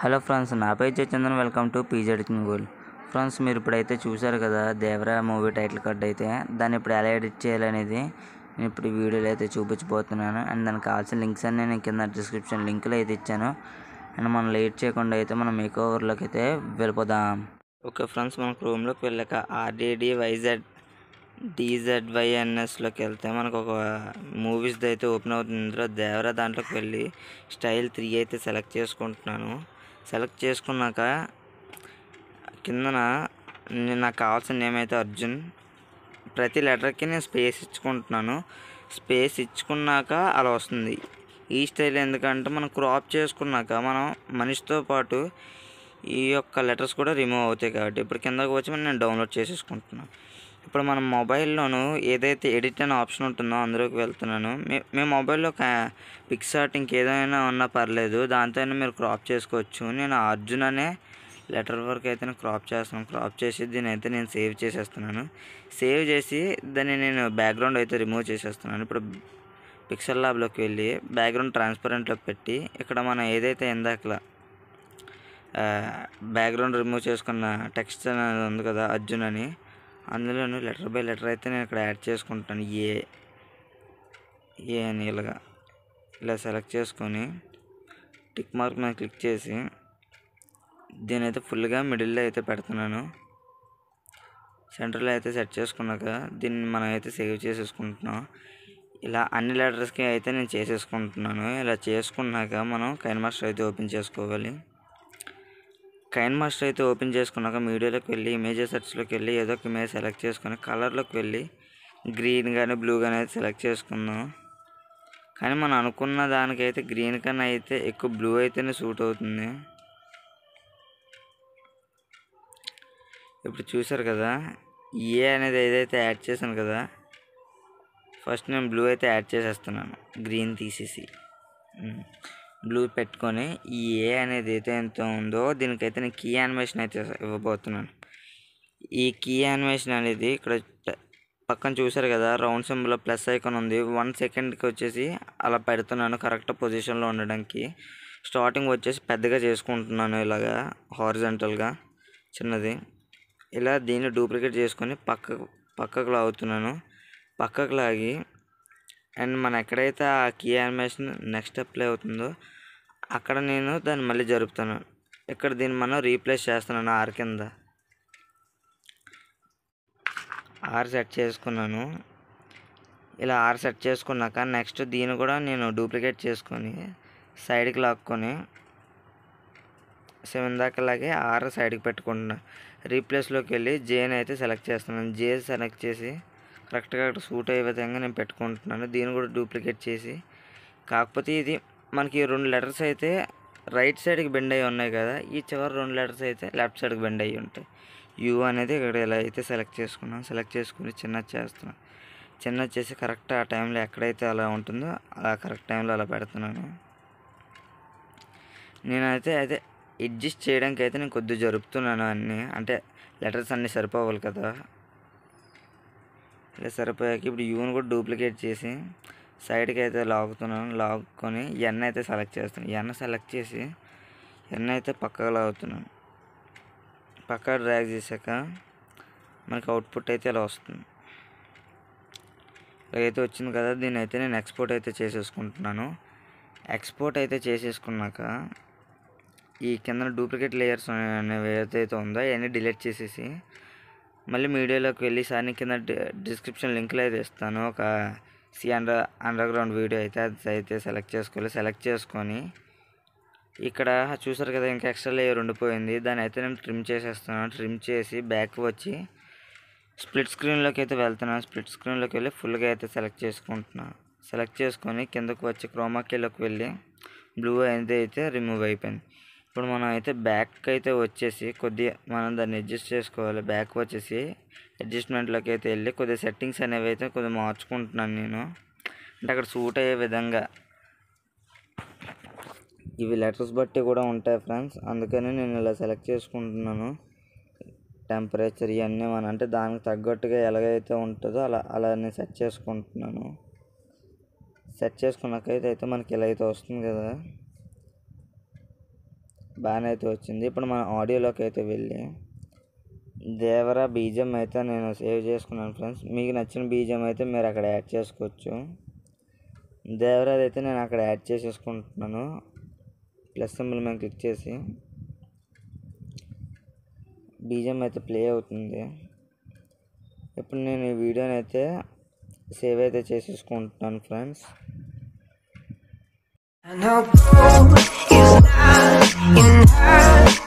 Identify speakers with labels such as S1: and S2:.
S1: Hello friends, నా పేరు Chandan. Welcome to PG editing gold. Friends, మీరు ఇప్పుడైతే చూసారు కదా దేవరా మూవీ టైటిల్ కార్డ్ అయితే. దాన్ని ఇప్పుడు ఎలా ఎడిట్ చేయాలనేది నేను ఇప్పుడు ఈ వీడియోలో అయితే చూపించబోతున్నాను. అండ్ దానికి కావాల్సిన లింక్స్ అన్నీ నేను కింద డిస్క్రిప్షన్ లింక్లో అయితే ఇచ్చాను. అండ్ మనం లేట్ చేయకుండా అయితే మనం మేక్ ఓవర్లోకి అయితే వెళ్ళిపోదాం. ఓకే ఫ్రెండ్స్, మనం క్రోమ్లోకి వెళ్ళాక RDDYZDZYNSలోకి వెళ్తే మనకు ఒక మూవీస్ది అయితే ఓపెన్ అవుతుంది. ఇందులో దేవరా దాంట్లోకి వెళ్ళి స్టైల్ 3 అయితే సెలెక్ట్ చేసుకుంటున్నాను. సెలెక్ట్ చేసుకున్నాక కిందన నాకు కావాల్సిన నేమ్ అయితే అర్జున్. ప్రతి లెటర్కి నేను స్పేస్ ఇచ్చుకుంటున్నాను. స్పేస్ ఇచ్చుకున్నాక అలా వస్తుంది. ఈ స్టైల్ ఎందుకంటే మనం క్రాప్ చేసుకున్నాక మనం మనిషితో పాటు ఈ యొక్క లెటర్స్ కూడా రిమూవ్ అవుతాయి కాబట్టి ఇప్పుడు కిందకు వచ్చి నేను డౌన్లోడ్ చేసేసుకుంటున్నాను. ఇప్పుడు మన మొబైల్లోనూ ఏదైతే ఎడిట్ అనే ఆప్షన్ ఉంటుందో అందులోకి వెళ్తున్నాను. మీ మొబైల్లో పిక్సార్ట్ ఇంకేదైనా ఉన్నా పర్లేదు, దాంతో మీరు క్రాప్ చేసుకోవచ్చు. నేను అర్జున్ అనే లెటర్ వరకు అయితే నేను క్రాప్ చేస్తాను. క్రాప్ చేసి దీని అయితే నేను సేవ్ చేసేస్తున్నాను. సేవ్ చేసి దాన్ని నేను బ్యాక్గ్రౌండ్ అయితే రిమూవ్ చేసేస్తున్నాను. ఇప్పుడు పిక్సెల్ ల్యాబ్లోకి వెళ్ళి బ్యాక్గ్రౌండ్ ట్రాన్స్పరెంట్లోకి పెట్టి ఇక్కడ మనం ఏదైతే ఇందాకలా బ్యాక్గ్రౌండ్ రిమూవ్ చేసుకున్న టెక్స్ట్ అనేది ఉంది కదా అర్జున్ అని, అందులోనూ లెటర్ బై లెటర్ అయితే నేను ఇక్కడ యాడ్ చేసుకుంటాను. ఏ అని ఇలా సెలెక్ట్ చేసుకొని టిక్ మార్క్ మీద క్లిక్ చేసి దీని అయితే ఫుల్గా మిడిల్లో అయితే పెడుతున్నాను. సెంటర్లో అయితే సెట్ చేసుకున్నాక దీన్ని మనం అయితే సేవ్ చేసేసుకుంటున్నాం. ఇలా అన్ని లెటర్స్కి అయితే నేను చేసేసుకుంటున్నాను. ఇలా చేసుకున్నాక మనం కైన్ మాస్టర్ అయితే ఓపెన్ చేసుకోవాలి. కైన్ మాస్టర్ అయితే ఓపెన్ చేసుకున్నాక మీడియాలోకి వెళ్ళి ఇమేజెస్ సెర్చ్లోకి వెళ్ళి ఏదో ఒక ఇమేజ్ సెలెక్ట్ చేసుకొని కలర్లోకి వెళ్ళి గ్రీన్ కానీ బ్లూ కానీ అయితే సెలెక్ట్ చేసుకుందాం. కానీ మనం అనుకున్న దానికైతే గ్రీన్ కన్నా అయితే ఎక్కువ బ్లూ అయితేనే సూట్ అవుతుంది. ఇప్పుడు చూసారు కదా ఏ అనేది ఏదైతే యాడ్ చేశాను కదా, ఫస్ట్ నేను బ్లూ అయితే యాడ్ చేసేస్తున్నాను. గ్రీన్ తీసేసి బ్లూ పెట్టుకొని ఈ ఏ అనేది అయితే ఎంత ఉందో దీనికైతే నేను కీ యానిమేషన్ అయితే ఇవ్వబోతున్నాను. ఈ కీ యానిమేషన్ అనేది ఇక్కడ పక్కన చూసారు కదా రౌండ్ సింబల్ ప్లస్ ఐకాన్ ఉంది. 1 సెకండ్కి వచ్చేసి అలా పెడుతున్నాను కరెక్ట్ పొజిషన్లో ఉండడానికి. స్టార్టింగ్ వచ్చేసి పెద్దగా చేసుకుంటున్నాను, ఇలాగా హారిజాంటల్గా చిన్నది. ఇలా దీన్ని డూప్లికేట్ చేసుకొని పక్కకు లాగుతున్నాను. పక్కకు లాగి అండ్ మనం ఎక్కడైతే ఆ కీ యానిమేషన్ నెక్స్ట్ అప్లై అవుతుందో అక్కడ నేను దాన్ని మళ్ళీ జరుపుతాను. ఇక్కడ దీన్ని మనం రీప్లేస్ చేస్తున్నాను. ఆర్ కింద ఆర్ సెట్ చేసుకున్నాను. ఇలా ఆర్ సెట్ చేసుకున్నాక నెక్స్ట్ దీన్ని కూడా నేను డూప్లికేట్ చేసుకొని సైడ్కి లాక్కొని సెవెన్ దాకాలాగే ఆర్ సైడ్కి పెట్టుకుంటున్నాను. రీప్లేస్లోకి వెళ్ళి జేని అయితే సెలెక్ట్ చేస్తున్నాను. జే సెలెక్ట్ చేసి కరెక్ట్గా అక్కడ సూట్ అయ్యే విధంగా నేను పెట్టుకుంటున్నాను. దీన్ని కూడా డూప్లికేట్ చేసి, కాకపోతే ఇది మనకి 2 లెటర్స్ అయితే రైట్ సైడ్కి బెండ్ అయ్యి ఉన్నాయి కదా, ఈ చివరి 2 లెటర్స్ అయితే లెఫ్ట్ సైడ్కి బెండ్ అయ్యి ఉంటాయి. యూ అనేది ఇక్కడ ఇలా అయితే సెలెక్ట్ చేసుకున్నాను. సెలెక్ట్ చేసుకుని చిన్నది చేస్తున్నాను. చిన్నది చేసి కరెక్ట్ ఆ టైంలో ఎక్కడైతే అలా ఉంటుందో అలా కరెక్ట్ టైంలో అలా పెడుతున్నాను. నేనైతే అడ్జస్ట్ చేయడానికి అయితే నేను కొద్దిగా జరుపుతున్నాను అన్నీ, అంటే లెటర్స్ అన్నీ సరిపోవాలి కదా. ఇలా సరిపోయాక ఇప్పుడు యూని కూడా డూప్లికేట్ చేసి సైడ్కి అయితే లాగుతున్నాను. లాక్కొని ఎన్ అయితే సెలెక్ట్ చేస్తున్నాను. ఎన్ సెలెక్ట్ చేసి ఎన్ అయితే పక్కకు లాగుతున్నాను. పక్కకు డ్రాగ్ చేశాక మనకి అవుట్పుట్ అయితే ఇలా వస్తుంది. ఇలాగైతే వచ్చింది కదా, దీన్ని అయితే నేను ఎక్స్పోర్ట్ అయితే చేసేసుకుంటున్నాను. ఎక్స్పోర్ట్ అయితే చేసేసుకున్నాక ఈ కింద డూప్లికేట్ లేయర్స్ అనేవి ఏదైతే ఉందో అవన్నీ డిలీట్ చేసేసి మళ్ళీ మీడియాలోకి వెళ్ళి సార్ కింద డిస్క్రిప్షన్ లింక్లో అయితే ఇస్తాను. ఒక అండర్ గ్రౌండ్ వీడియో అయితే అది అయితే సెలెక్ట్ చేసుకోవాలి. సెలెక్ట్ చేసుకొని ఇక్కడ చూసారు కదా ఇంకా ఎక్స్ట్రా లేయర్ ఉండిపోయింది, దాన్ని అయితే నేను ట్రిమ్ చేసేస్తున్నాను. ట్రిమ్ చేసి బ్యాక్ వచ్చి స్ప్లిట్ స్క్రీన్లోకి అయితే వెళ్తున్నాను. స్ప్లిట్ స్క్రీన్లోకి వెళ్ళి ఫుల్గా అయితే సెలెక్ట్ చేసుకుంటున్నాను. సెలెక్ట్ చేసుకొని కిందకు వచ్చి క్రోమాకీలోకి వెళ్ళి బ్లూ అనేది అయితే రిమూవ్ అయిపోయింది. ఇప్పుడు మనం అయితే బ్యాక్ అయితే వచ్చేసి కొద్దిగా మనం దాన్ని అడ్జస్ట్ చేసుకోవాలి. బ్యాక్ వచ్చేసి అడ్జస్ట్మెంట్లోకి అయితే వెళ్ళి కొద్దిగా సెట్టింగ్స్ అనేవి అయితే కొద్దిగా మార్చుకుంటున్నాను నేను, అంటే అక్కడ సూట్ అయ్యే విధంగా. ఇవి లెటర్స్ బట్టి కూడా ఉంటాయి ఫ్రెండ్స్, అందుకని నేను ఇలా సెలెక్ట్ చేసుకుంటున్నాను. టెంపరేచర్ ఇవన్నీ మనం అంటే దానికి తగ్గట్టుగా ఎలాగైతే ఉంటుందో అలా నేను సెట్ చేసుకుంటున్నాను. సెట్ చేసుకున్నాకైతే మనకి ఇలా అయితే వస్తుంది కదా. బాగానే అయితే వచ్చింది. ఇప్పుడు మన ఆడియోలోకి అయితే వెళ్ళి దేవరా బీజిఎం అయితే నేను సేవ్ చేసుకున్నాను ఫ్రెండ్స్. మీకు నచ్చిన బీజిఎం అయితే మీరు అక్కడ యాడ్ చేసుకోవచ్చు. దేవరాది అయితే నేను అక్కడ యాడ్ చేసేసుకుంటున్నాను. ప్లస్ సింబల్ మేము క్లిక్ చేసి బీజిఎం అయితే ప్లే అవుతుంది. ఇప్పుడు నేను ఈ వీడియోని అయితే సేవ్ అయితే చేసేసుకుంటున్నాను friends. I know gold is not enough.